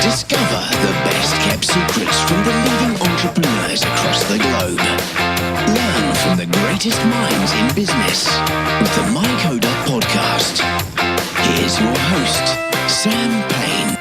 Discover the best-kept secrets from the leading entrepreneurs across the globe. Learn from the greatest minds in business with the MyCoda podcast. Here's your host, Sam Payne.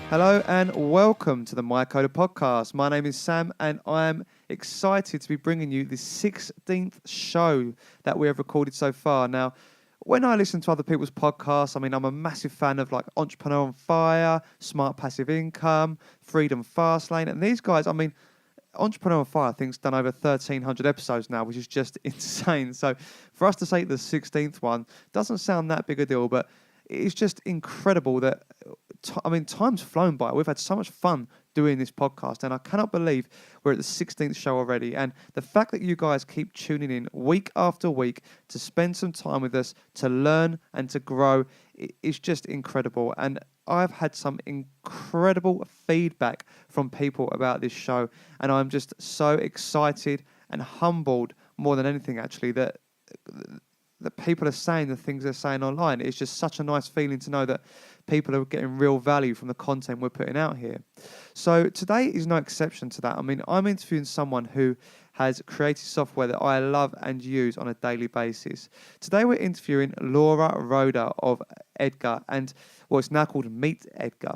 Hello and welcome to the MyCoda podcast. My name is Sam and I'm excited to be bringing you the 16th show that we have recorded so far. Now, when I listen to other people's podcasts, I'm a massive fan of like Entrepreneur on Fire, Smart Passive Income, Freedom Fastlane. And these guys, Entrepreneur on Fire, I think, has done over 1,300 episodes now, which is just insane. So for us to say the 16th one doesn't sound that big a deal, but it's just incredible that, time's flown by. We've had so much fun doing this podcast, and I cannot believe we're at the 16th show already. And the fact that you guys keep tuning in week after week to spend some time with us, to learn and to grow, is just incredible. And I've had some incredible feedback from people about this show, and I'm just so excited and humbled more than anything, actually, that people are saying the things they're saying online. It's just such a nice feeling to know that people are getting real value from the content we're putting out here. So today is no exception to that. I'm interviewing someone who has created software that I love and use on a daily basis. Today we're interviewing Roeder of Edgar, and it's now called Meet Edgar.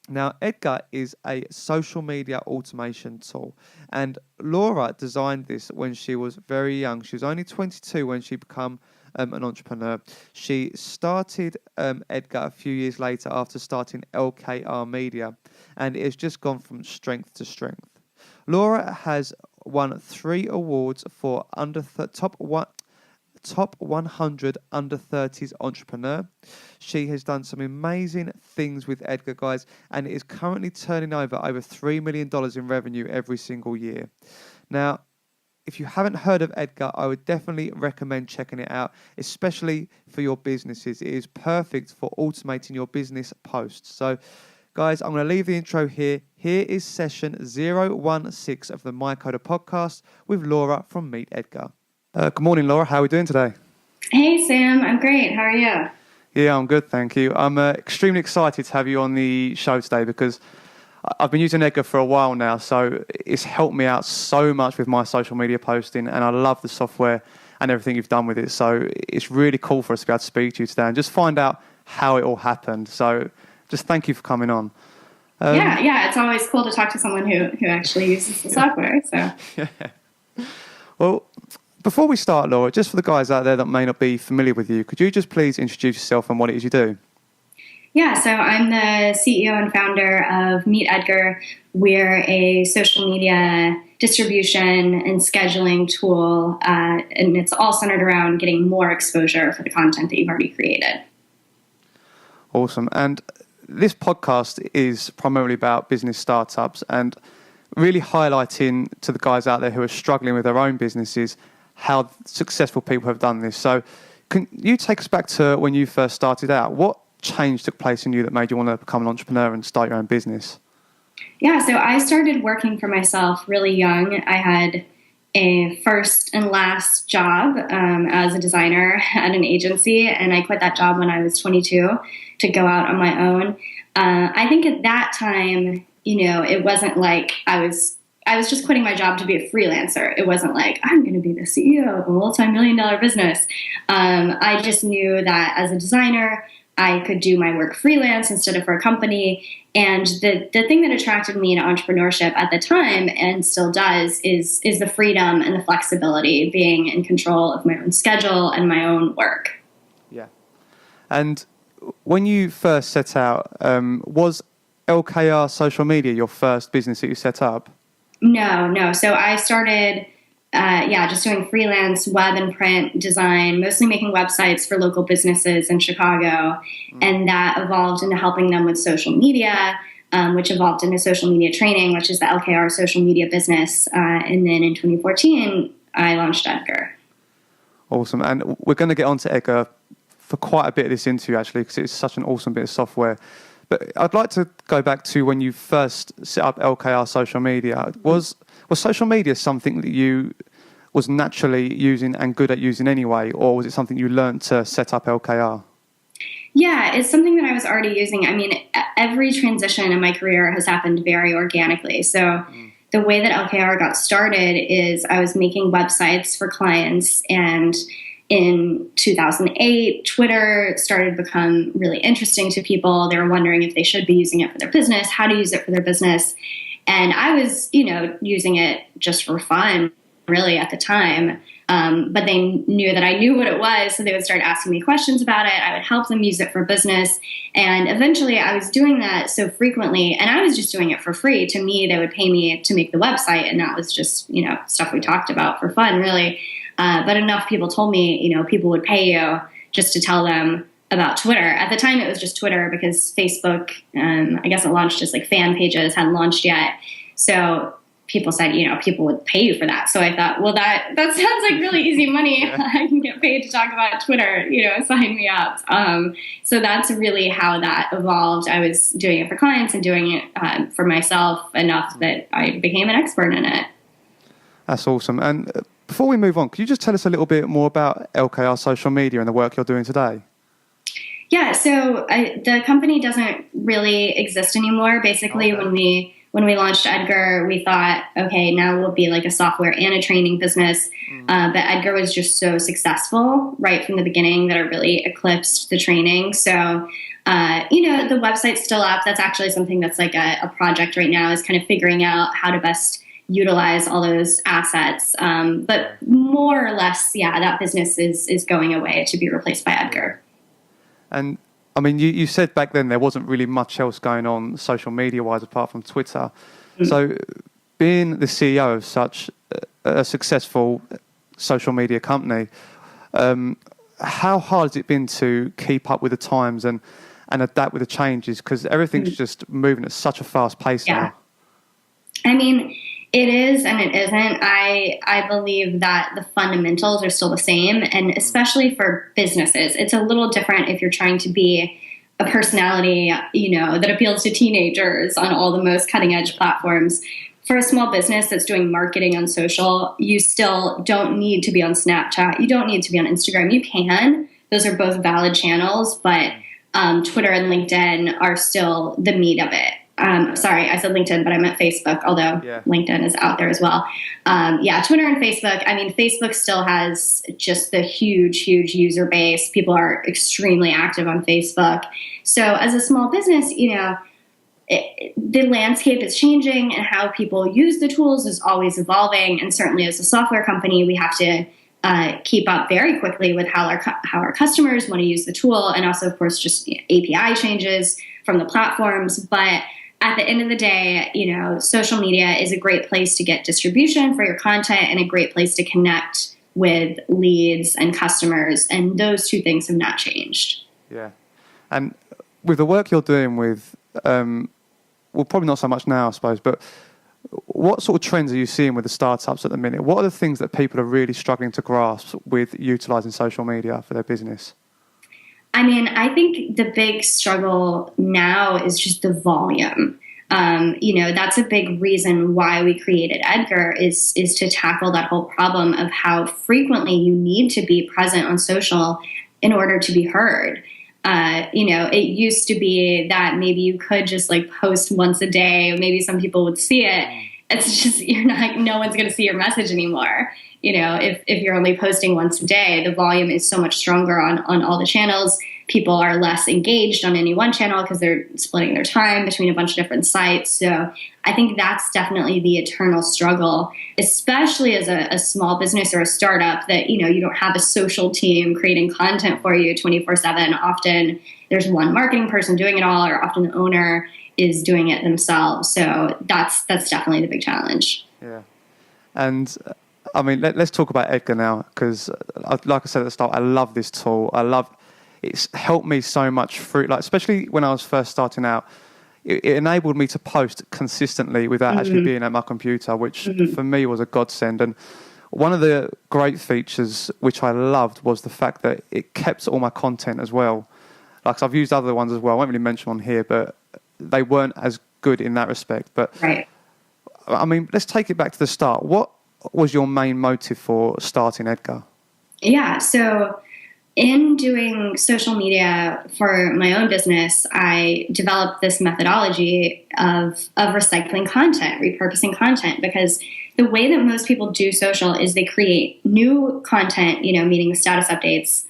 Now, Edgar is a social media automation tool, and Laura designed this when she was very young. She was only 22 when she became an entrepreneur. She started Edgar a few years later after starting LKR Media, and it has just gone from strength to strength. Laura has won 3 awards for Top 100 under 30s entrepreneur. She has done some amazing things with Edgar, guys, and is currently turning over $3 million in revenue every single year. Now, if you haven't heard of Edgar, I would definitely recommend checking it out, especially for your businesses. It is perfect for automating your business posts. So, guys, I'm going to leave the intro here. Here is session 016 of the MyCoda podcast with Laura from Meet Edgar. Good morning, Laura. How are we doing today? Hey, Sam. I'm great. How are you? Yeah, I'm good, thank you. I'm extremely excited to have you on the show today because I've been using Edgar for a while now, so it's helped me out so much with my social media posting, and I love the software and everything you've done with it. So it's really cool for us to be able to speak to you today and just find out how it all happened. So just thank you for coming on. Yeah. It's always cool to talk to someone who actually uses the software. So. Yeah. Well, before we start, Laura, just for the guys out there that may not be familiar with you, could you just please introduce yourself and what it is you do? Yeah, so I'm the CEO and founder of Meet Edgar. We're a social media distribution and scheduling tool, and it's all centered around getting more exposure for the content that you've already created. Awesome. And this podcast is primarily about business startups and really highlighting to the guys out there who are struggling with their own businesses how successful people have done this. So can you take us back to when you first started out? What change took place in you that made you want to become an entrepreneur and start your own business? Yeah, so I started working for myself really young. I had a first and last job as a designer at an agency, and I quit that job when I was 22 to go out on my own. I think at that time, it wasn't like I was just quitting my job to be a freelancer. It wasn't like, I'm going to be the CEO of a multi-million-dollar business. I just knew that as a designer, I could do my work freelance instead of for a company. And the thing that attracted me to entrepreneurship at the time, and still does, is the freedom and the flexibility, being in control of my own schedule and my own work. Yeah. And when you first set out, was LKR Social Media your first business that you set up? No. So I started, just doing freelance web and print design, mostly making websites for local businesses in Chicago. And that evolved into helping them with social media, which evolved into social media training, which is the LKR social media business. And then in 2014, I launched Edgar. Awesome. And we're going to get onto Edgar for quite a bit of this interview, actually, because it's such an awesome bit of software. But I'd like to go back to when you first set up LKR social media. Was social media something that you was naturally using and good at using anyway, or was it something you learned to set up LKR? Yeah, it's something that I was already using. I mean, every transition in my career has happened very organically. So the way that LKR got started is I was making websites for clients, and in 2008, Twitter started to become really interesting to people. They were wondering if they should be using it for their business, how to use it for their business. And I was, using it just for fun, really, at the time. But they knew that I knew what it was, so they would start asking me questions about it. I would help them use it for business. And eventually I was doing that so frequently, and I was just doing it for free. To me, they would pay me to make the website, and that was just, stuff we talked about for fun, really. But enough people told me, people would pay you just to tell them about Twitter. At the time, it was just Twitter because Facebook, I guess it launched as like fan pages, hadn't launched yet. So people said, people would pay you for that. So I thought, well, that sounds like really easy money. Yeah. I can get paid to talk about Twitter, sign me up. So that's really how that evolved. I was doing it for clients and doing it for myself enough that I became an expert in it. That's awesome. And before we move on, could you just tell us a little bit more about LKR social media and the work you're doing today? Yeah, so the company doesn't really exist anymore. Basically, okay. When we launched Edgar, we thought, okay, now we'll be like a software and a training business. But Edgar was just so successful right from the beginning that it really eclipsed the training. So, the website's still up. That's actually something that's like a project right now, is kind of figuring out how to best utilize all those assets. But more or less, that business is going away to be replaced by Edgar. And I mean, you said back then there wasn't really much else going on social media-wise apart from Twitter. So being the CEO of such a successful social media company, how hard has it been to keep up with the times and adapt with the changes? Because everything's just moving at such a fast pace now. I mean, it is and it isn't. I believe that the fundamentals are still the same, and especially for businesses. It's a little different if you're trying to be a personality, that appeals to teenagers on all the most cutting edge platforms. For a small business that's doing marketing on social, you still don't need to be on Snapchat. You don't need to be on Instagram. You can. Those are both valid channels, but Twitter and LinkedIn are still the meat of it. Sorry, I said LinkedIn, but I meant Facebook, although LinkedIn is out there as well. Twitter and Facebook. I mean, Facebook still has just the huge user base. People are extremely active on Facebook. So as a small business, the landscape is changing, and how people use the tools is always evolving. And certainly as a software company, we have to keep up very quickly with how our customers want to use the tool, and also, of course, just API changes from the platforms. But at the end of the day, social media is a great place to get distribution for your content and a great place to connect with leads and customers. And those two things have not changed. Yeah. And with the work you're doing with, probably not so much now, I suppose, but what sort of trends are you seeing with the startups at the minute? What are the things that people are really struggling to grasp with utilizing social media for their business? I mean, I think the big struggle now is just the volume. That's a big reason why we created Edgar is to tackle that whole problem of how frequently you need to be present on social in order to be heard. It used to be that maybe you could just like post once a day, or maybe some people would see it. It's just, no one's going to see your message anymore. If you're only posting once a day, the volume is so much stronger on all the channels. People are less engaged on any one channel because they're splitting their time between a bunch of different sites. So I think that's definitely the eternal struggle, especially as a small business or a startup that, you don't have a social team creating content for you 24/7. Often there's one marketing person doing it all, or often the owner is doing it themselves. So that's definitely the big challenge. Yeah. And I mean, let's talk about Edgar now, because like I said at the start, I love this tool. It's helped me so much through, especially when I was first starting out. It enabled me to post consistently without actually being at my computer, which for me was a godsend. And one of the great features which I loved was the fact that it kept all my content as well. I've used other ones as well. I won't really mention one here, but they weren't as good in that respect. But right. I mean, let's take it back to the start. What was your main motive for starting Edgar? Yeah, so in doing social media for my own business, I developed this methodology of recycling content, repurposing content, because the way that most people do social is they create new content, meaning status updates,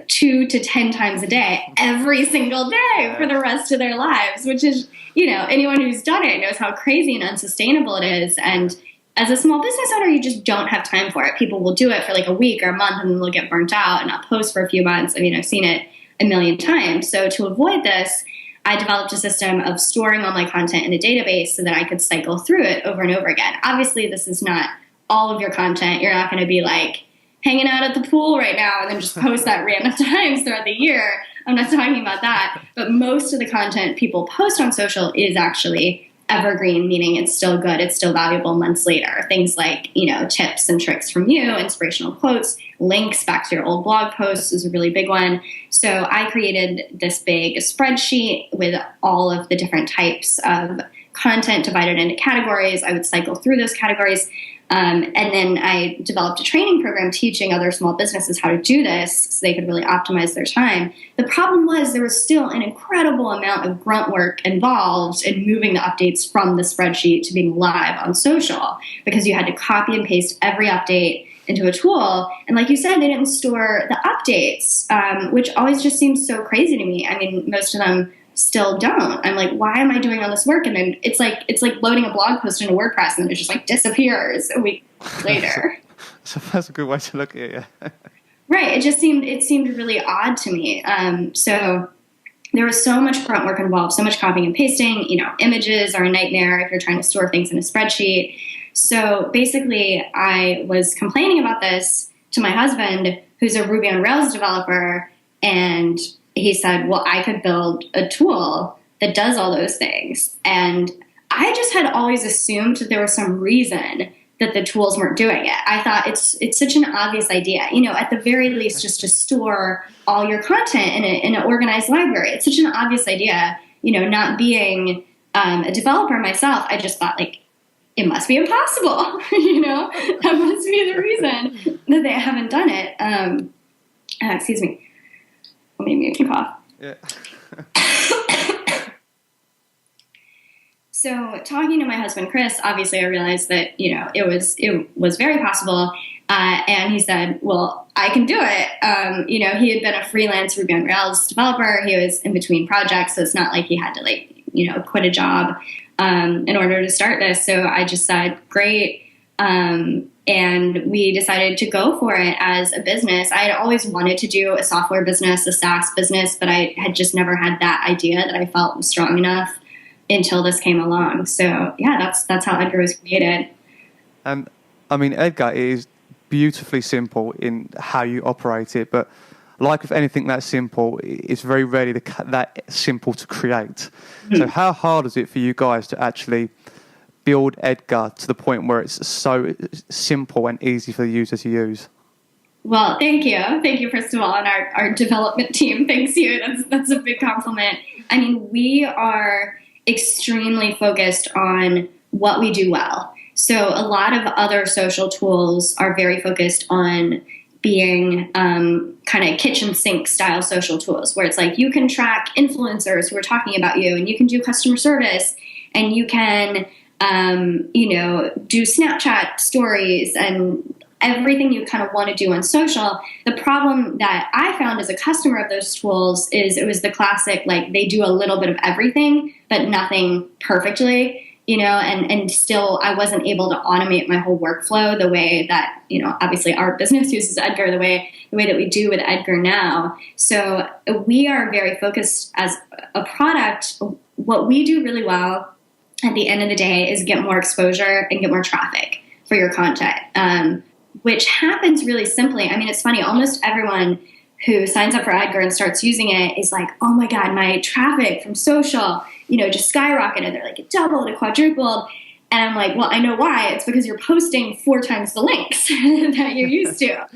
2 to 10 times a day, every single day for the rest of their lives, which is, anyone who's done it knows how crazy and unsustainable it is. And as a small business owner, you just don't have time for it. People will do it for like a week or a month and then they'll get burnt out and not post for a few months. I mean, I've seen it a million times. So to avoid this, I developed a system of storing all my content in a database so that I could cycle through it over and over again. Obviously, this is not all of your content. You're not going to be like hanging out at the pool right now and then just post that random times throughout the year. I'm not talking about that. But most of the content people post on social is actually evergreen, meaning it's still good, it's still valuable months later. Things like, tips and tricks from you, inspirational quotes, links back to your old blog posts is a really big one. So I created this big spreadsheet with all of the different types of content divided into categories. I would cycle through those categories. And then I developed a training program teaching other small businesses how to do this so they could really optimize their time. The problem was there was still an incredible amount of grunt work involved in moving the updates from the spreadsheet to being live on social, because you had to copy and paste every update into a tool. And like you said, they didn't store the updates, which always just seems so crazy to me. I mean, most of them still don't. I'm like, why am I doing all this work? And then it's like loading a blog post into WordPress and then it just like disappears a week later. So that's a good way to look at it. Yeah. Right. It seemed really odd to me. So there was so much grunt work involved, so much copying and pasting. Images are a nightmare if you're trying to store things in a spreadsheet. So basically, I was complaining about this to my husband, who's a Ruby on Rails developer, and he said, well, I could build a tool that does all those things. And I just had always assumed that there was some reason that the tools weren't doing it. I thought it's such an obvious idea, at the very least, just to store all your content in an organized library. It's such an obvious idea, not being a developer myself. I just thought like, it must be impossible, that must be the reason that they haven't done it. Excuse me. Let me mute and cough. Yeah. So talking to my husband, Chris, obviously I realized that, it was very possible. And he said, well, I can do it. He had been a freelance Ruby on Rails developer. He was in between projects. So it's not like he had to quit a job in order to start this. So I just said, great. And we decided to go for it as a business. I had always wanted to do a software business, a SaaS business, but I had just never had that idea that I felt was strong enough until this came along. So yeah, that's how Edgar was created. Edgar is beautifully simple in how you operate it, but like with anything that's simple, it's very rarely that simple to create. Mm. So how hard is it for you guys to actually build Edgar to the point where it's so simple and easy for the user to use? Well, thank you. Thank you, first of all, and our development team thanks you. That's a big compliment. I mean, we are extremely focused on what we do well. So a lot of other social tools are very focused on being kind of kitchen sink style social tools, where it's like you can track influencers who are talking about you, and you can do customer service, and you can do Snapchat stories and everything you kind of want to do on social. The problem that I found as a customer of those tools is it was the classic, like they do a little bit of everything, but nothing perfectly, and still I wasn't able to automate my whole workflow the way that, obviously our business uses Edgar, the way that we do with Edgar now. So we are very focused as a product. What we do really well at the end of the day is get more exposure and get more traffic for your content, which happens really simply. I mean, it's funny, almost everyone who signs up for Edgar and starts using it is like, oh my God, my traffic from social, just skyrocketed. They're like, it doubled, it quadrupled. And I'm like, well, I know why. It's because you're posting 4 times the links that you're used to.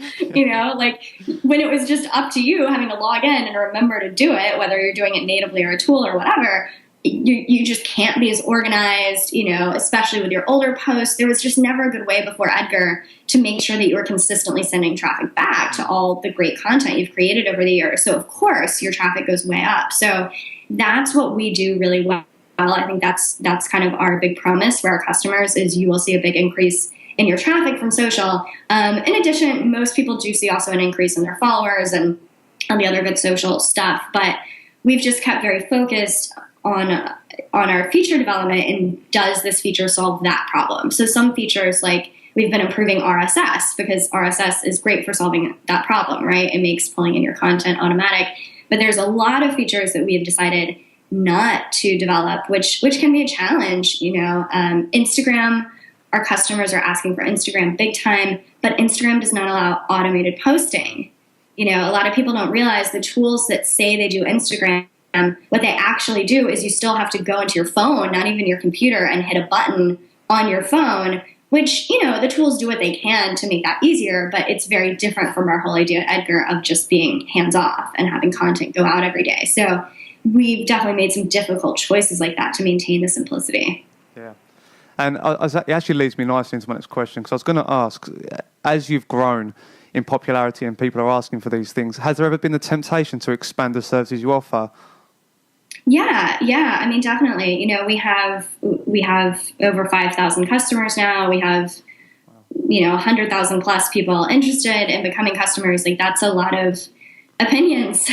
Like when it was just up to you having to log in and remember to do it, whether you're doing it natively or a tool or whatever, you just can't be as organized, especially with your older posts. There was just never a good way before Edgar to make sure that you were consistently sending traffic back to all the great content you've created over the years. So of course your traffic goes way up. So that's what we do really well. I think that's kind of our big promise for our customers is you will see a big increase in your traffic from social. In addition, most people do see also an increase in their followers and on the other good social stuff, but we've just kept very focused on our feature development and does this feature solve that problem? So some features, like we've been improving RSS because RSS is great for solving that problem, right? It makes pulling in your content automatic. But there's a lot of features that we have decided not to develop, which can be a challenge. Instagram, our customers are asking for Instagram big time, but Instagram does not allow automated posting. A lot of people don't realize the tools that say they do Instagram, what they actually do is you still have to go into your phone, not even your computer, and hit a button on your phone, which, the tools do what they can to make that easier, but it's very different from our whole idea, Edgar, of just being hands-off and having content go out every day. So we've definitely made some difficult choices like that to maintain the simplicity. Yeah. And it actually leads me nicely into my next question, because I was going to ask, as you've grown in popularity and people are asking for these things, has there ever been the temptation to expand the services you offer? Yeah. I mean, definitely. We have over 5,000 customers now. We have, 100,000 plus people interested in becoming customers. Like that's a lot of opinions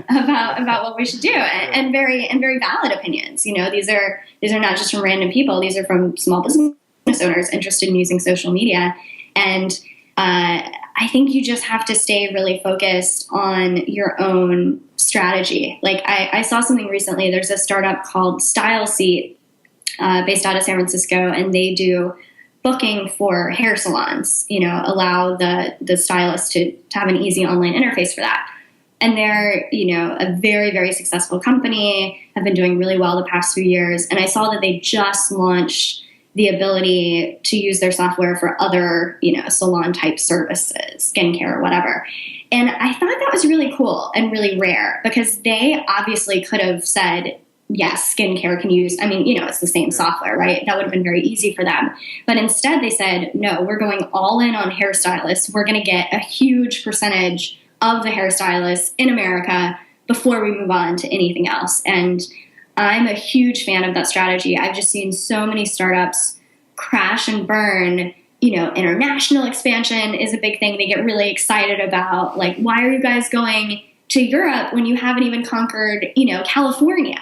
about what we should do, and very valid opinions. These are not just from random people. These are from small business owners interested in using social media, and I think you just have to stay really focused on your own strategy. Like I saw something recently. There's a startup called Style Seat based out of San Francisco, and they do booking for hair salons, allow the stylist to have an easy online interface for that. And they're, a very, very successful company, have been doing really well the past few years. And I saw that they just launched the ability to use their software for other, salon type services, skincare, whatever. And I thought that was really cool and really rare, because they obviously could have said, yes, skincare can use, it's the same software, right? That would have been very easy for them. But instead they said, no, we're going all in on hairstylists. We're going to get a huge percentage of the hairstylists in America before we move on to anything else. And I'm a huge fan of that strategy. I've just seen so many startups crash and burn. International expansion is a big thing they get really excited about. Like, why are you guys going to Europe when you haven't even conquered, California?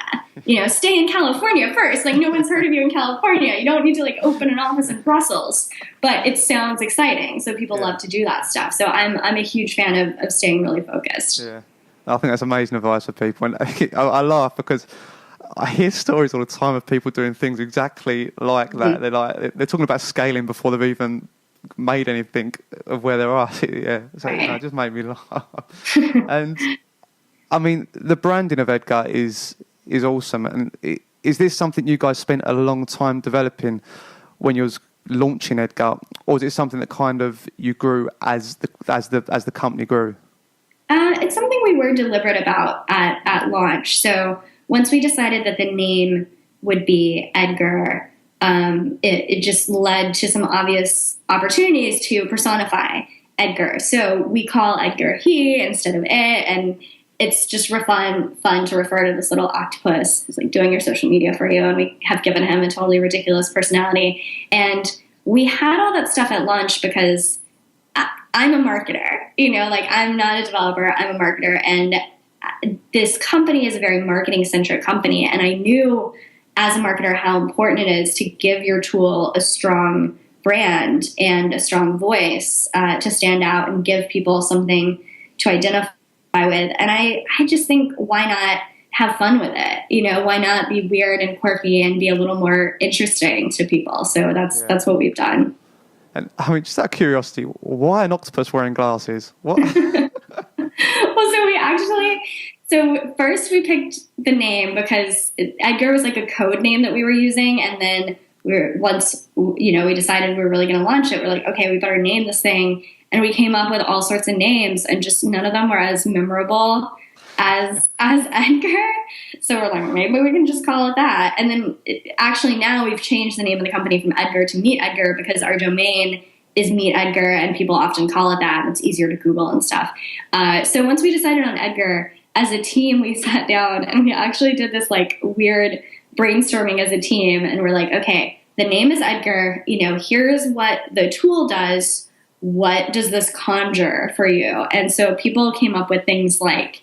Stay in California first. Like, no one's heard of you in California. You don't need to open an office in Brussels. But it sounds exciting, so people love to do that stuff. So I'm a huge fan of staying really focused. Yeah, I think that's amazing advice for people. And I laugh because I hear stories all the time of people doing things exactly like that. They're talking about scaling before they've even made anything of where they are. Yeah, so it just made me laugh. And I mean, the branding of Edgar is awesome. And is this something you guys spent a long time developing when you was launching Edgar, or is it something that kind of you grew as the company grew? It's something we were deliberate about at launch. So once we decided that the name would be Edgar, it just led to some obvious opportunities to personify Edgar. So we call Edgar he instead of it, and it's just fun to refer to this little octopus who's doing your social media for you, and we have given him a totally ridiculous personality. And we had all that stuff at launch because I'm a marketer, I'm not a developer, I'm a marketer, and this company is a very marketing-centric company, and I knew as a marketer how important it is to give your tool a strong brand and a strong voice to stand out and give people something to identify with. And I just think, why not have fun with it? Why not be weird and quirky and be a little more interesting to people? So that's what we've done. And just out of curiosity, why an octopus wearing glasses? What? Well, so first we picked the name because Edgar was a code name that we were using. And then once we decided we were really going to launch it, we're like, okay, we better name this thing. And we came up with all sorts of names, and just none of them were as memorable as Edgar. So we're like, maybe we can just call it that. And then actually now we've changed the name of the company from Edgar to Meet Edgar because our domain is Meet Edgar, and people often call it that, and it's easier to Google and stuff. So once we decided on Edgar, as a team, we sat down and we actually did this like weird brainstorming as a team, and we're like, okay, the name is Edgar, here's what the tool does. What does this conjure for you? And so people came up with things like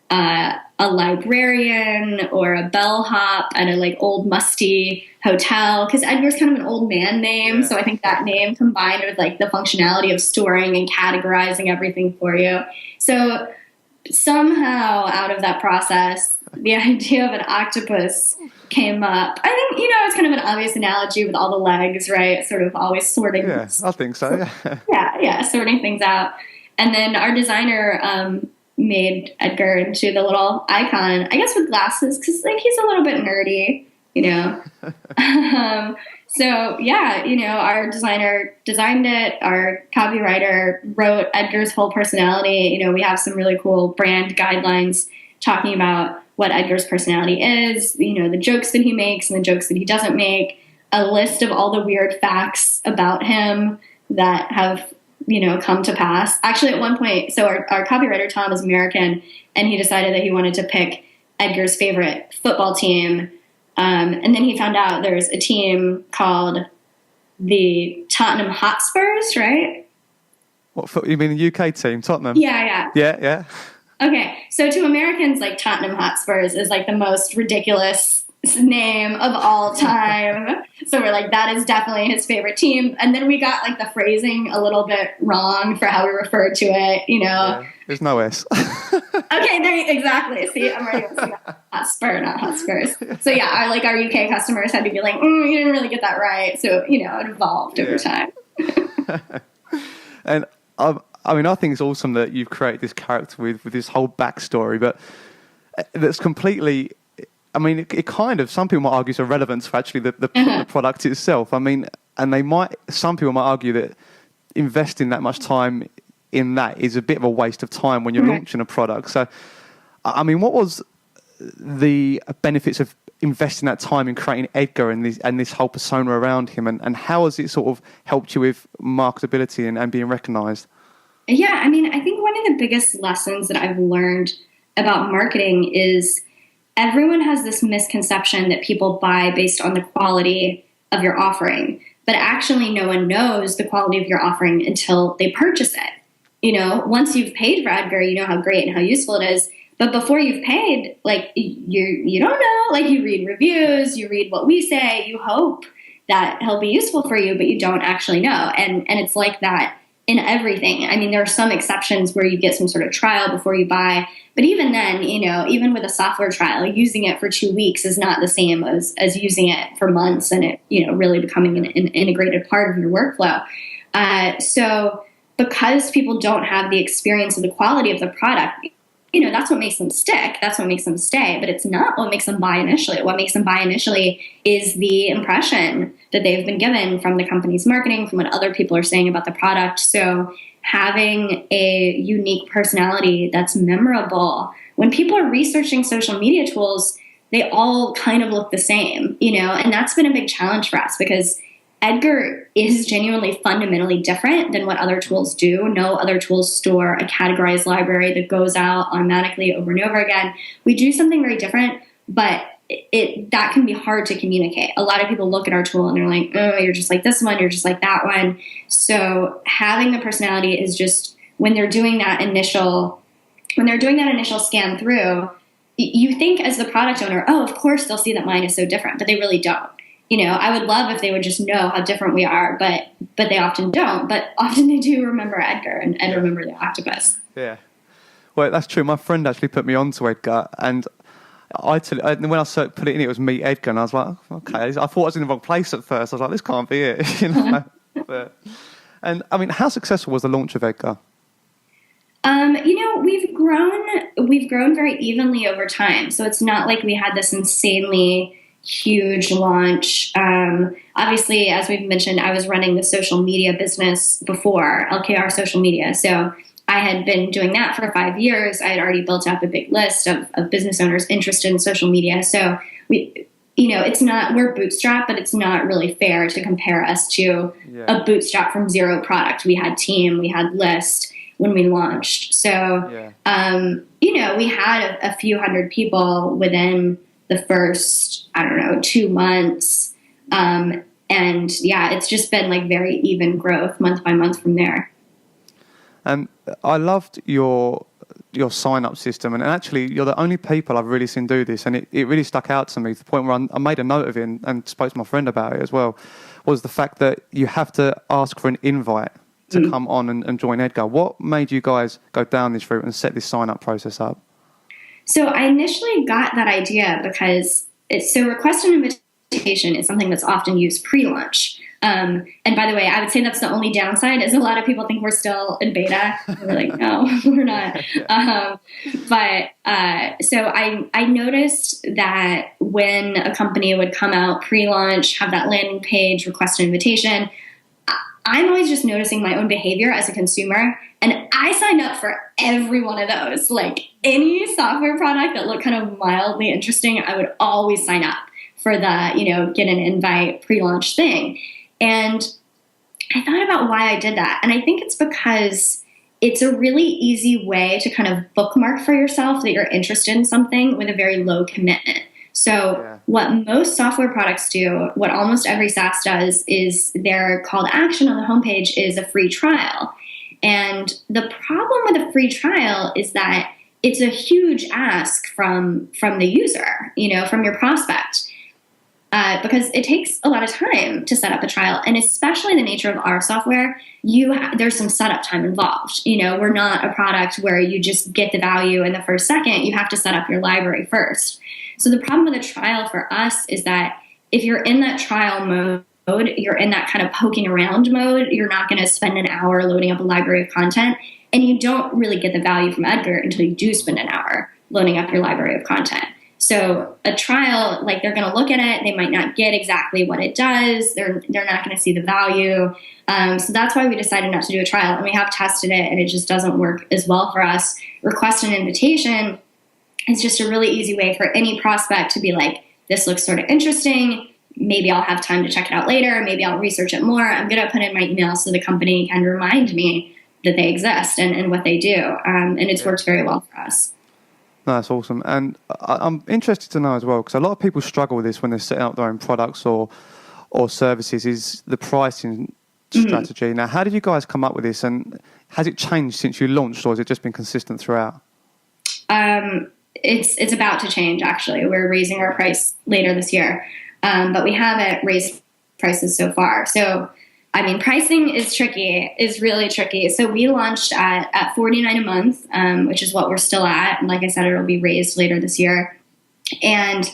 a librarian or a bellhop at a like old musty hotel, because Edgar's kind of an old man name. Yeah. So I think that name combined with like the functionality of storing and categorizing everything for you. So somehow out of that process, the idea of an octopus came up. I think, it's kind of an obvious analogy with all the legs, right? Sort of always sorting. Yeah, I think so. Yeah, sorting things out. And then our designer made Edgar into the little icon, I guess with glasses, because like he's a little bit nerdy, So yeah, our designer designed it. Our copywriter wrote Edgar's whole personality. We have some really cool brand guidelines talking about what Edgar's personality is, the jokes that he makes and the jokes that he doesn't make, a list of all the weird facts about him that have, come to pass. Actually, at one point, so our copywriter, Tom, is American, and he decided that he wanted to pick Edgar's favorite football team. And then he found out there's a team called the Tottenham Hotspurs, right? What, you mean the UK team, Tottenham? Yeah. Yeah. Okay, so to Americans, like Tottenham Hotspurs is like the most ridiculous name of all time. So we're like, that is definitely his favorite team. And then we got like the phrasing a little bit wrong for how we referred to it, Yeah, there's no S. Okay, exactly. See, I'm already going to Hotspur, not Hotspurs. So yeah, our UK customers had to be like, you didn't really get that right. So, it evolved over time. And I think it's awesome that you've created this character with this whole backstory, but that's completely, it kind of, some people might argue, is irrelevant for actually the product itself. And some people might argue that investing that much time in that is a bit of a waste of time when you're launching a product. So, what was the benefits of investing that time in creating Edgar and this whole persona around him, and how has it sort of helped you with marketability and being recognized? Yeah, I think one of the biggest lessons that I've learned about marketing is everyone has this misconception that people buy based on the quality of your offering, but actually no one knows the quality of your offering until they purchase it. Once you've paid for Edgar, you know how great and how useful it is. But before you've paid, like you don't know. Like you read reviews, you read what we say, you hope that he'll be useful for you, but you don't actually know. And it's like that in everything. There are some exceptions where you get some sort of trial before you buy. But even then, even with a software trial, using it for 2 weeks is not the same as using it for months and it, really becoming an integrated part of your workflow. So because people don't have the experience of the quality of the product, that's what makes them stick. That's what makes them stay. But it's not what makes them buy initially. What makes them buy initially is the impression that they've been given from the company's marketing, from what other people are saying about the product. So having a unique personality that's memorable. When people are researching social media tools, they all kind of look the same, and that's been a big challenge for us because Edgar is genuinely fundamentally different than what other tools do. No other tools store a categorized library that goes out automatically over and over again. We do something very different, but that can be hard to communicate. A lot of people look at our tool and they're like, oh, you're just like this one, you're just like that one. So having the personality is just when they're doing that initial scan through, you think as the product owner, oh, of course they'll see that mine is so different, but they really don't. I would love if they would just know how different we are, but they often don't. But often they do remember Edgar and remember the octopus. Yeah. Well, that's true. My friend actually put me onto Edgar, and when I put it in, it was Meet Edgar, and I was like, oh, okay. I thought I was in the wrong place at first. I was like, this can't be it. And how successful was the launch of Edgar? We've grown very evenly over time. So it's not like we had this insanely huge launch. Obviously, as we've mentioned, I was running the social media business before, LKR Social Media. So I had been doing that for 5 years. I had already built up a big list of business owners interested in social media. So we're bootstrapped, but it's not really fair to compare us to a bootstrap from zero product. We had team, we had list when we launched. So, we had a few hundred people within the first, 2 months. It's just been like very even growth month by month from there. I loved your sign-up system, and actually you're the only people I've really seen do this, and it really stuck out to me to the point where I made a note of it and spoke to my friend about it as well, was the fact that you have to ask for an invite to come on and join Edgar. What made you guys go down this route and set this sign-up process up? So I initially got that idea because request an invitation is something that's often used pre-launch. And by the way, I would say that's the only downside is a lot of people think we're still in beta. We're like, no, we're not. So I noticed that when a company would come out pre-launch, have that landing page, request an invitation, I'm always just noticing my own behavior as a consumer. And I signed up for every one of those. Like any software product that looked kind of mildly interesting, I would always sign up for the, get an invite pre-launch thing. And I thought about why I did that. And I think it's because it's a really easy way to kind of bookmark for yourself that you're interested in something with a very low commitment. So what most software products do, what almost every SaaS does, is their call to action on the homepage is a free trial. And the problem with a free trial is that it's a huge ask from the user, from your prospect. Because it takes a lot of time to set up a trial, and especially the nature of our software, there's some setup time involved. We're not a product where you just get the value in the first second. You have to set up your library first. So the problem with a trial for us is that if you're in that trial mode, you're in that kind of poking around mode, you're not going to spend an hour loading up a library of content, and you don't really get the value from Edgar until you do spend an hour loading up your library of content. So a trial, like they're going to look at it, they might not get exactly what it does. They're not going to see the value. So that's why we decided not to do a trial, and we have tested it, and it just doesn't work as well for us. Request an invitation is just a really easy way for any prospect to be like, this looks sort of interesting. Maybe I'll have time to check it out later. Maybe I'll research it more. I'm going to put in my email so the company can remind me that they exist and what they do. And it's worked very well for us. No, that's awesome. And I'm interested to know as well, because a lot of people struggle with this when they're setting up their own products or services, is the pricing strategy. Now, how did you guys come up with this, and has it changed since you launched, or has it just been consistent throughout? It's about to change, actually. We're raising our price later this year, but we haven't raised prices so far. So, pricing is really tricky. So we launched at $49 a month, which is what we're still at. And like I said, it'll be raised later this year. And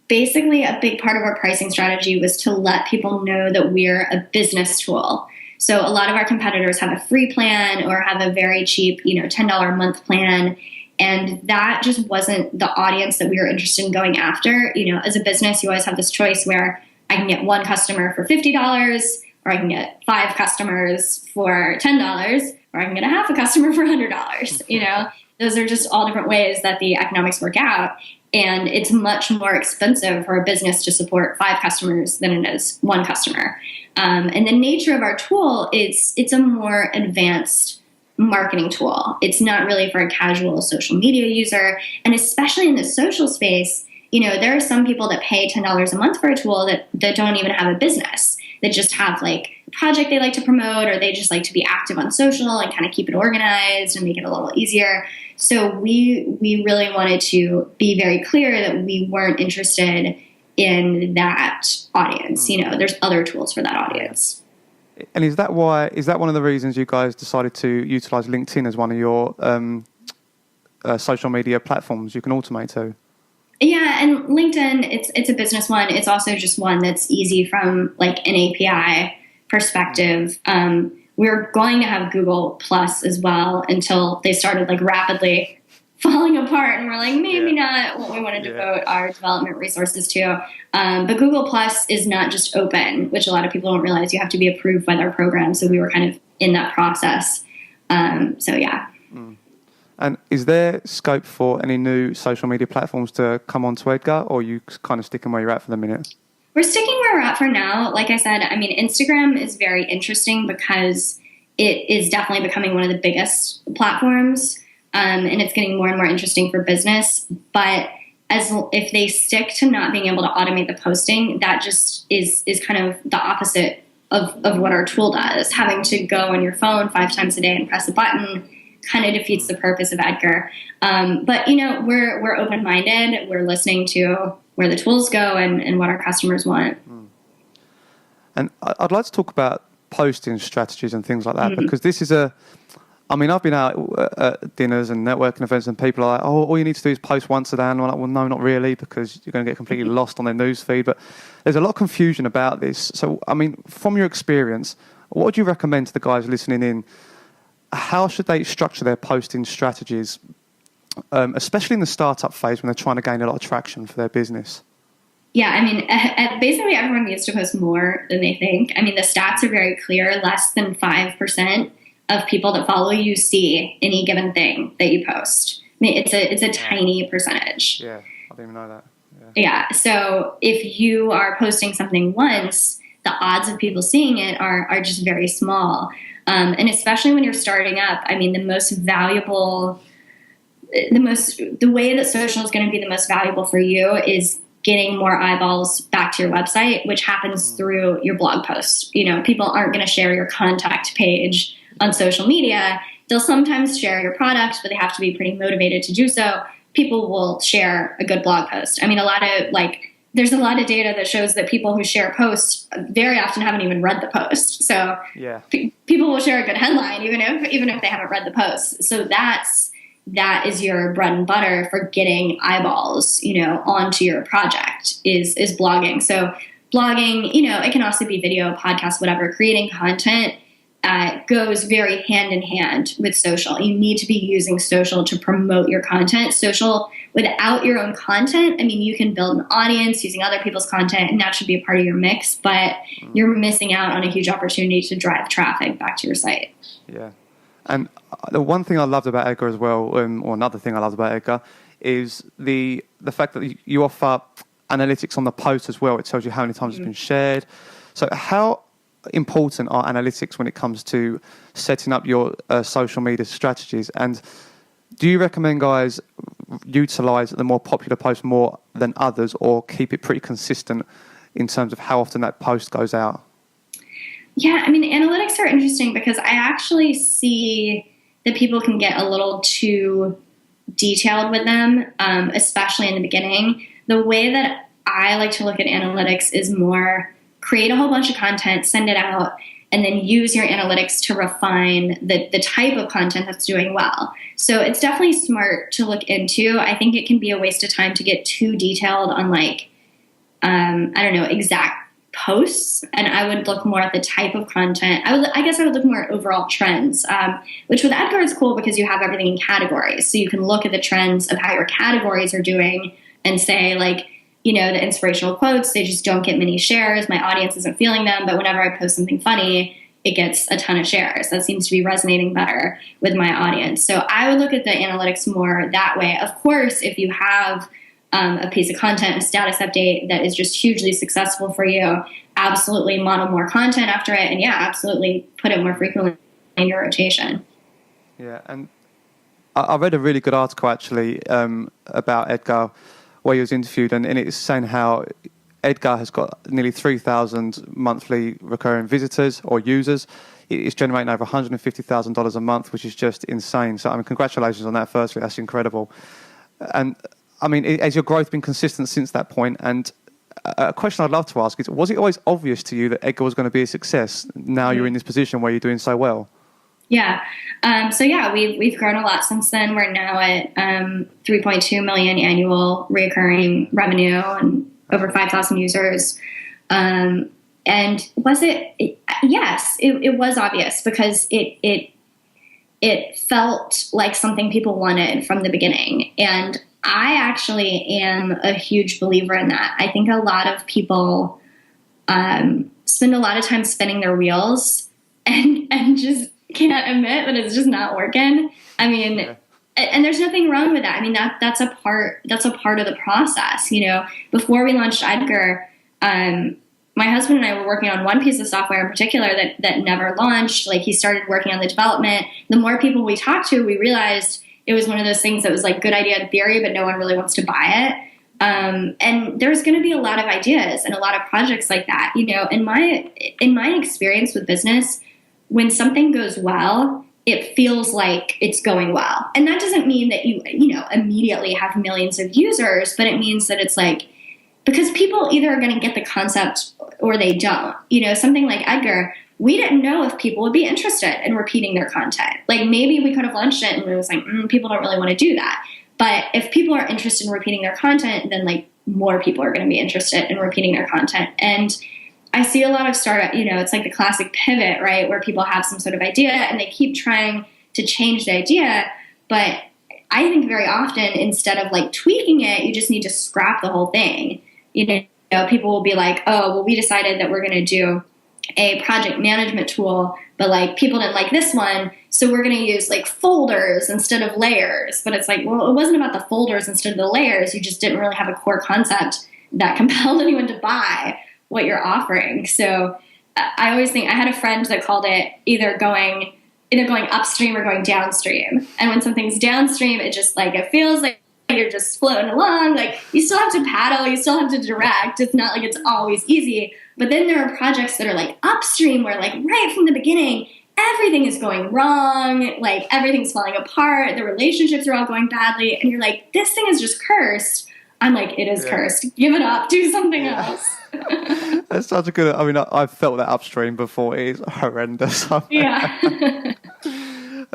basically a big part of our pricing strategy was to let people know that we're a business tool. So a lot of our competitors have a free plan or have a very cheap, $10 a month plan. And that just wasn't the audience that we were interested in going after. As a business, you always have this choice where I can get one customer for $50, or I can get 5 customers for $10, or I can get a half a customer for $100. Those are just all different ways that the economics work out. And it's much more expensive for a business to support 5 customers than it is 1 customer. And the nature of our tool is it's a more advanced marketing tool. It's not really for a casual social media user. And especially in the social space, there are some people that pay $10 a month for a tool that don't even have a business, that just have like a project they like to promote, or they just like to be active on social and kind of keep it organized and make it a little easier. So we really wanted to be very clear that we weren't interested in that audience. There's other tools for that audience. And is that one of the reasons you guys decided to utilize LinkedIn as one of your social media platforms you can automate to? Yeah, and LinkedIn, it's a business one. It's also just one that's easy from like an API perspective. We're going to have Google Plus as well until they started like rapidly falling apart, and we're like, maybe not what we want to devote our development resources to. But Google Plus is not just open, which a lot of people don't realize. You have to be approved by their program. So we were kind of in that process. So yeah. And is there scope for any new social media platforms to come onto Edgar, or are you kind of sticking where you're at for the minute? We're sticking where we're at for now. Like I said, I mean, Instagram is very interesting because it is definitely becoming one of the biggest platforms, and it's getting more and more interesting for business. But if they stick to not being able to automate the posting, that just is kind of the opposite of what our tool does. Having to go on your phone 5 times a day and press a button kind of defeats the purpose of Edgar. But we're open-minded. We're listening to where the tools go and what our customers want. And I'd like to talk about posting strategies and things like that, because this is I've been out at dinners and networking events, and people are like, oh, all you need to do is post once a day. And I'm like, well, no, not really, because you're going to get completely lost on their news feed. But there's a lot of confusion about this. So, I mean, from your experience, what would you recommend to the guys listening in? How should they structure their posting strategies, especially in the startup phase when they're trying to gain a lot of traction for their business? Yeah, I mean, basically everyone needs to post more than they think. I mean, the stats are very clear. Less than 5% of people that follow you see any given thing that you post. I mean, it's a tiny percentage. Yeah, I didn't even know that. Yeah, so if you are posting something once, the odds of people seeing it are just very small. And especially when you're starting up, I mean, the way that social is going to be the most valuable for you is getting more eyeballs back to your website, which happens through your blog posts. People aren't going to share your contact page on social media. They'll sometimes share your product, but they have to be pretty motivated to do so. People will share a good blog post. I mean, there's a lot of data that shows that people who share posts very often haven't even read the post. So people will share a good headline even if they haven't read the post. So that is your bread and butter for getting eyeballs, onto your project is blogging. So blogging, it can also be video, podcast, whatever. Creating content goes very hand in hand with social. You need to be using social to promote your content. Social, without your own content, I mean, you can build an audience using other people's content, and that should be a part of your mix, but you're missing out on a huge opportunity to drive traffic back to your site. Yeah. And the one thing I loved about Edgar as well, or another thing I loved about Edgar, is the fact that you offer analytics on the post as well. It tells you how many times it's been shared. So how important are analytics when it comes to setting up your social media strategies? And do you recommend guys utilize the more popular posts more than others, or keep it pretty consistent in terms of how often that post goes out? Yeah, I mean, analytics are interesting because I actually see that people can get a little too detailed with them, especially in the beginning. The way that I like to look at analytics is more create a whole bunch of content, send it out, and then use your analytics to refine the type of content that's doing well. So it's definitely smart to look into. I think it can be a waste of time to get too detailed on exact posts, and I would look more at the type of content. I guess I would look more at overall trends, which with Edgar is cool because you have everything in categories. So you can look at the trends of how your categories are doing and say, the inspirational quotes, they just don't get many shares. My audience isn't feeling them, but whenever I post something funny, it gets a ton of shares. That seems to be resonating better with my audience. So I would look at the analytics more that way. Of course, if you have a piece of content, a status update that is just hugely successful for you, absolutely model more content after it, and absolutely put it more frequently in your rotation. Yeah, and I read a really good article actually about Edgar where he was interviewed, and it's saying how Edgar has got nearly 3,000 monthly recurring visitors or users. It's generating over $150,000 a month, which is just insane. So, I mean, congratulations on that, firstly. That's incredible. And, I mean, has your growth been consistent since that point? And a question I'd love to ask is, was it always obvious to you that Edgar was going to be a success now you're in this position where you're doing so well? Yeah. We've grown a lot since then. We're now at 3.2 million annual recurring revenue and over 5,000 users. And was it? Yes, it was obvious because it felt like something people wanted from the beginning. And I actually am a huge believer in that. I think a lot of people spend a lot of time spinning their wheels and just can't admit that it's just not working. I mean, Yeah. and there's nothing wrong with that. I mean, that's a part of the process. Before we launched Edgar, my husband and I were working on one piece of software in particular that never launched. Like, he started working on the development. The more people we talked to, we realized it was one of those things that was like good idea in theory, but no one really wants to buy it. And there's going to be a lot of ideas and a lot of projects like that. In my experience with business, when something goes well, it feels like it's going well. And that doesn't mean that you immediately have millions of users, but it means that it's like, because people either are going to get the concept or they don't. Something like Edgar, we didn't know if people would be interested in repeating their content. Like, maybe we could have launched it and it was like, people don't really want to do that. But if people are interested in repeating their content, then like more people are going to be interested in repeating their content. And I see a lot of startup, it's like the classic pivot, right? Where people have some sort of idea and they keep trying to change the idea. But I think very often, instead of like tweaking it, you just need to scrap the whole thing. People will be like, oh, well, we decided that we're going to do a project management tool, but like people didn't like this one, so we're going to use like folders instead of layers. But it's like, well, it wasn't about the folders instead of the layers. You just didn't really have a core concept that compelled anyone to buy what you're offering. So I always think, I had a friend that called it either going upstream or going downstream. And when something's downstream, it just like, it feels like you're just floating along. Like, you still have to paddle, you still have to direct. It's not like it's always easy. But then there are projects that are like upstream, where like right from the beginning, everything is going wrong. Like, everything's falling apart. The relationships are all going badly. And you're like, this thing is just cursed. I'm like, it is cursed. Give it up. Do something else. That's such a good, I've felt that upstream before. It is horrendous. Yeah.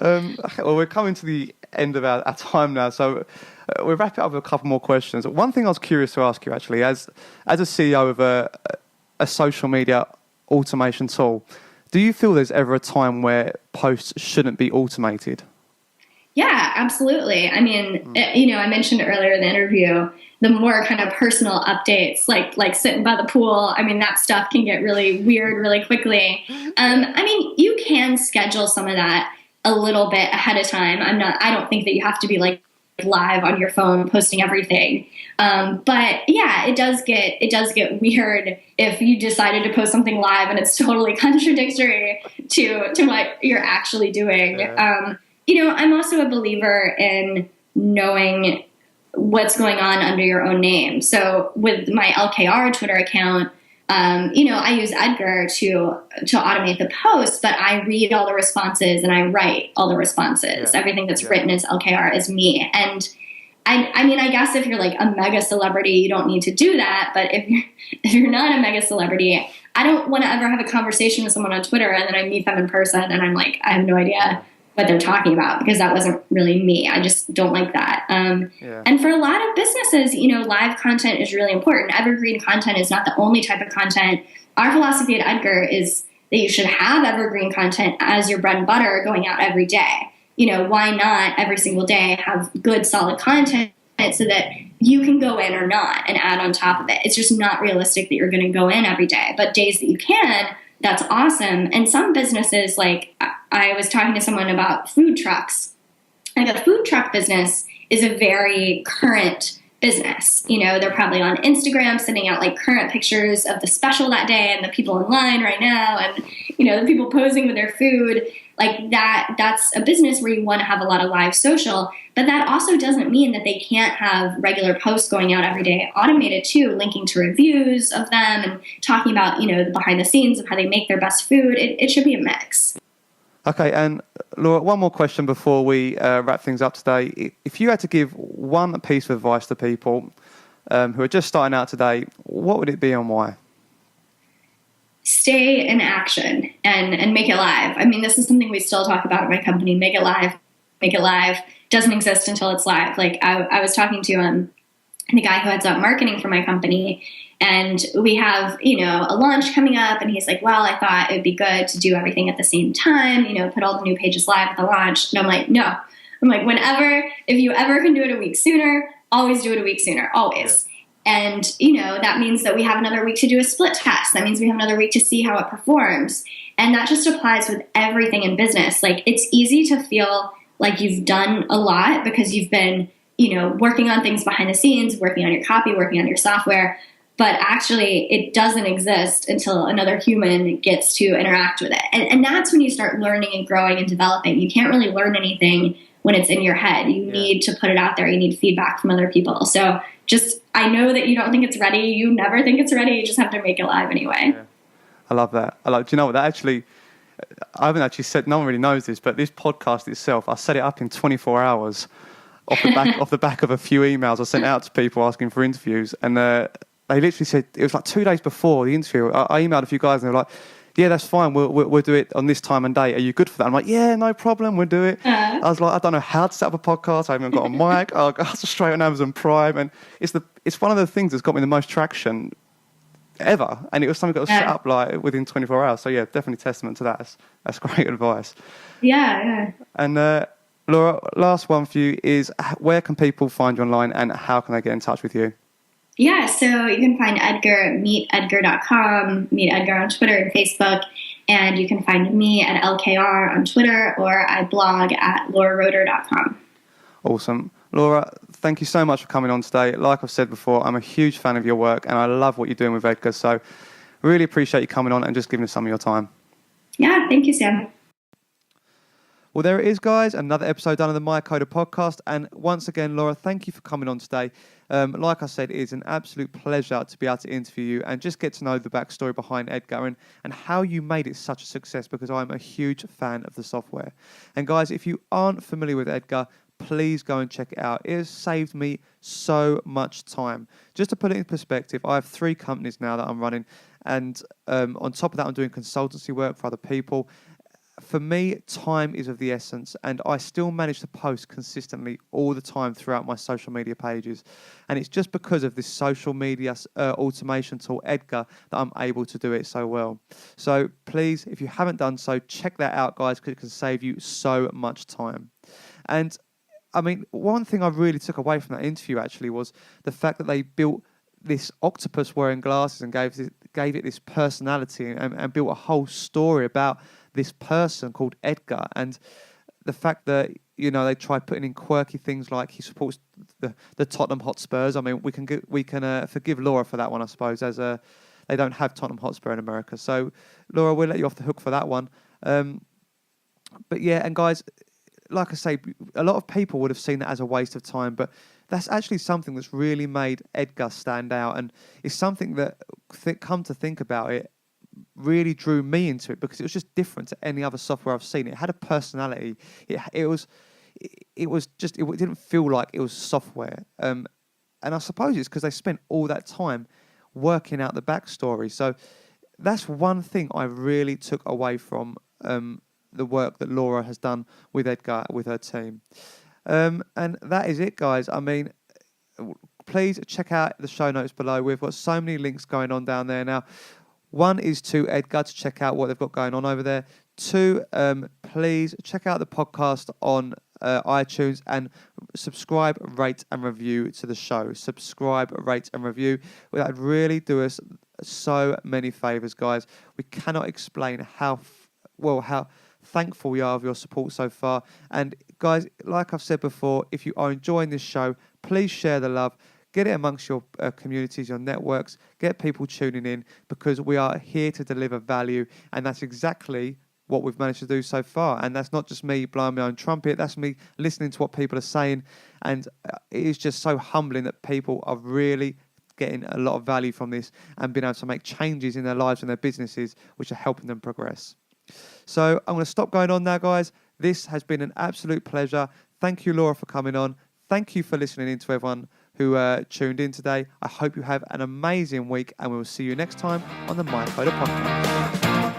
Okay, well, we're coming to the end of our time now, so we'll wrap it up with a couple more questions. One thing I was curious to ask you, actually, as a CEO of a social media automation tool, do you feel there's ever a time where posts shouldn't be automated? Yeah, absolutely. I mean, I mentioned earlier in the interview, the more kind of personal updates, like sitting by the pool, I mean, that stuff can get really weird really quickly. You can schedule some of that a little bit ahead of time. I don't think that you have to be like live on your phone posting everything. But yeah, it does get weird if you decided to post something live and it's totally contradictory to what you're actually doing. Yeah. I'm also a believer in knowing what's going on under your own name. So with my LKR Twitter account, I use Edgar to automate the posts, but I read all the responses and I write all the responses. Yeah. Everything that's written as LKR is me. And I guess if you're like a mega celebrity, you don't need to do that. But if you're not a mega celebrity, I don't want to ever have a conversation with someone on Twitter and then I meet them in person and I'm like, I have no idea what they're talking about, because that wasn't really me. I just don't like that. And for a lot of businesses, live content is really important. Evergreen content is not the only type of content. Our philosophy at Edgar is that you should have evergreen content as your bread and butter going out every day. Why not every single day have good, solid content so that you can go in or not and add on top of it? It's just not realistic that you're going to go in every day, but days that you can, that's awesome. And some businesses, like I was talking to someone about food trucks. Like, a food truck business is a very current business. They're probably on Instagram sending out like current pictures of the special that day and the people in line right now and, the people posing with their food. Like, that's a business where you want to have a lot of live social, but that also doesn't mean that they can't have regular posts going out every day, automated too, linking to reviews of them and talking about, the behind the scenes of how they make their best food. It should be a mix. Okay, and Laura, one more question before we wrap things up today. If you had to give one piece of advice to people who are just starting out today, what would it be and why? Stay in action and make it live. I mean, this is something we still talk about at my company. Make it live. Doesn't exist until it's live. Like, I was talking to the guy who heads up marketing for my company, and we have, a launch coming up, and he's like, well, I thought it would be good to do everything at the same time, put all the new pages live at the launch. And I'm like, no. I'm like, if you ever can do it a week sooner, always do it a week sooner, always. And, that means that we have another week to do a split test. That means we have another week to see how it performs. And that just applies with everything in business. Like, it's easy to feel like you've done a lot because you've been, working on things behind the scenes, working on your copy, working on your software. But actually, it doesn't exist until another human gets to interact with it. And that's when you start learning and growing and developing. You can't really learn anything when it's in your head. You need to put it out there. You need feedback from other people. So I know that you don't think it's ready. You never think it's ready. You just have to make it live anyway. Yeah. I love that. Do you know what? That actually, I haven't actually said, no one really knows this, but this podcast itself, I set it up in 24 hours off the back of a few emails I sent out to people asking for interviews. And they literally said, it was like 2 days before the interview, I emailed a few guys and they were like, yeah, that's fine. We'll do it on this time and date. Are you good for that? I'm like, yeah, no problem. We'll do it. I was like, I don't know how to set up a podcast. I haven't got a mic. I'll go straight on Amazon Prime. And it's one of the things that's got me the most traction ever. And it was something that was set up like within 24 hours. So yeah, definitely testament to that. That's great advice. Yeah. And Laura, last one for you is, where can people find you online and how can they get in touch with you? Yeah, so you can find Edgar at meetedgar.com, meet Edgar on Twitter and Facebook, and you can find me at LKR on Twitter, or I blog at lauraroeder.com. Awesome. Laura, thank you so much for coming on today. Like I've said before, I'm a huge fan of your work and I love what you're doing with Edgar, so really appreciate you coming on and just giving us some of your time. Yeah, thank you, Sam. Well, there it is, guys. Another episode done of the MyCoda podcast. And once again, Laura, thank you for coming on today. Like I said, it is an absolute pleasure to be able to interview you and just get to know the backstory behind Edgar and how you made it such a success, because I'm a huge fan of the software. And guys, if you aren't familiar with Edgar, please go and check it out. It has saved me so much time. Just to put it in perspective, I have 3 companies now that I'm running. And on top of that, I'm doing consultancy work for other people. For me, time is of the essence, and I still manage to post consistently all the time throughout my social media pages. And it's just because of this social media automation tool, Edgar, that I'm able to do it so well. So please, if you haven't done so, check that out, guys, because it can save you so much time. And I mean, one thing I really took away from that interview actually was the fact that they built this octopus wearing glasses and gave it this personality and built a whole story about this person called Edgar, and the fact that they tried putting in quirky things like he supports the Tottenham Hotspurs. I mean, we can forgive Laura for that one, I suppose, as they don't have Tottenham Hotspur in America. So Laura, we'll let you off the hook for that one. But yeah, and guys, like I say, a lot of people would have seen that as a waste of time, but that's actually something that's really made Edgar stand out, and it's something that, come to think about it, really drew me into it because it was just different to any other software I've seen. It had a personality. It didn't feel like it was software. And I suppose it's because they spent all that time working out the backstory. So that's one thing I really took away from the work that Laura has done with Edgar, with her team. And that is it, guys. I mean, please check out the show notes below. We've got so many links going on down there now. One is to Edgar to check out what they've got going on over there. 2, please check out the podcast on iTunes and subscribe, rate and review to the show. Subscribe, rate and review. That would really do us so many favours, guys. We cannot explain how thankful we are of your support so far. And guys, like I've said before, if you are enjoying this show, please share the love. Get it amongst your communities, your networks. Get people tuning in, because we are here to deliver value. And that's exactly what we've managed to do so far. And that's not just me blowing my own trumpet. That's me listening to what people are saying. And it is just so humbling that people are really getting a lot of value from this and being able to make changes in their lives and their businesses, which are helping them progress. So I'm going to stop going on now, guys. This has been an absolute pleasure. Thank you, Laura, for coming on. Thank you for listening in to everyone who tuned in today. I hope you have an amazing week, and we will see you next time on the MyCoda podcast.